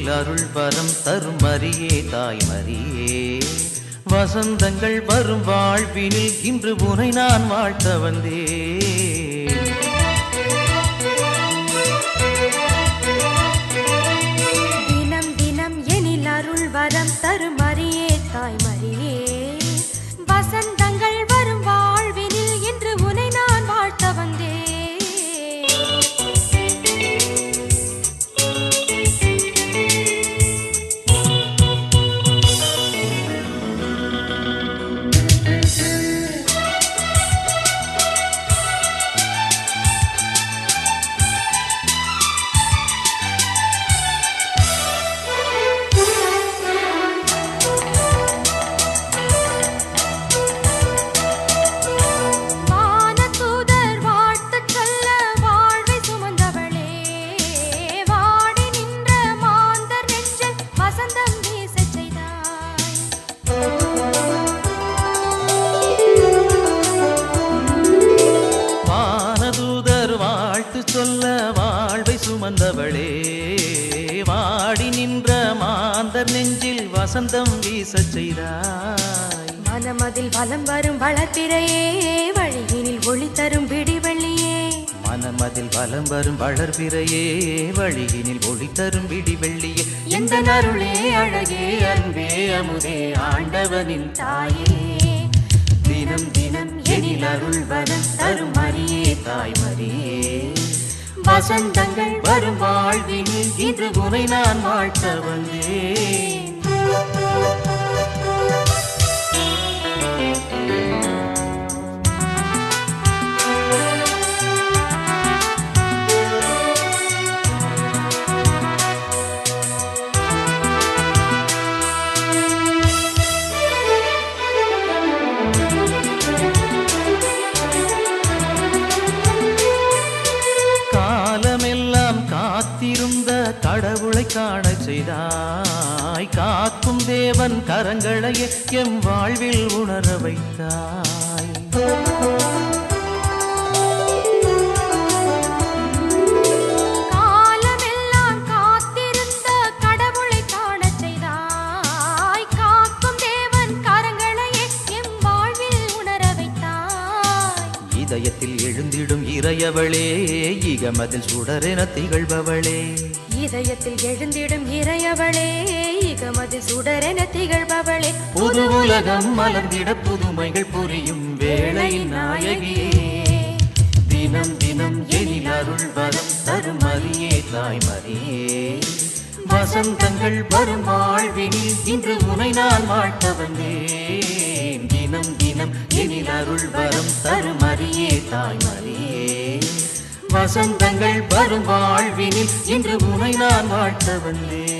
எனில் அருள் வரம் தரும் மரியே தாய் மரியே. வசந்தங்கள் வரும் வாழ்வினில் இன்று உனை நான் வாழ்த்த வந்தேன். தினம் தினம் எனில் அருள் வரம் தரும் மரியே தாய் மரியே. வசந்தங்கள் வரும் வாழ்வினில் இன்று உனை நான் வாழ்த்த வந்தேன். சொல்ல வாழ்வை சுமந்தவளே வாடி நின்ற மாந்தர் நெஞ்சில் வசந்தம் வீசச் செய்தாய். மனமதில் வலம் வரும் வளர்பிறையே வழியினில் ஒளி தரும் விடிவெள்ளியே. மனமதில் வலம் வரும் வளர்பிறையே வழியினில் ஒளி தரும் விடிவெள்ளியே. எந்த அருளே அழகே அன்பே அமுதே ஆண்டவனின் தாயே. தினம் தினம் எனில் அருள் வரம் தரும் மரியே தாய் மரியே. வசந்தங்கள் வரும் வாழ்வினில் இன்று உனை நான் வாழ்த்த வந்தேன். காலமெல்லாம் காத்திருந்த கடவுளை காண செய்தாய். காக்கும் தேவன் கரங்களையே எம் வாழ்வில் உணர வைத்தாய். காலமெல்லாம் காத்திருந்த கடவுளை காண செய்தாய். காக்கும் தேவன் கரங்களையே எம் வாழ்வில் உணர வைத்தாய். இதயத்தில் எழுந்திடும் இறையவளே இகமதில் சுடரென திகழ்பவளே. இதயத்தில் எழுந்திடும் இறையவளே இகமதில் சுடரென திகழ்பவளே. புது உலகம் மலர்ந்திட புதுமைகள் புரியும் வேளையின் நாயகியே. தினம் தினம் எனில் அருள் வரம் தரும் மரியே தாய் மரியே. வசந்தங்கள் வரும் வாழ்வினில் இன்று உனை நான் வாழ்த்த வந்தேன். தினம் தினம் எனில் அருள் வரம் தரும் மரியே தாய் மரியே. வசந்தங்கள் வரும் வாழ்வினில் இன்று உனை நான் வாழ்த்த வந்தேன்.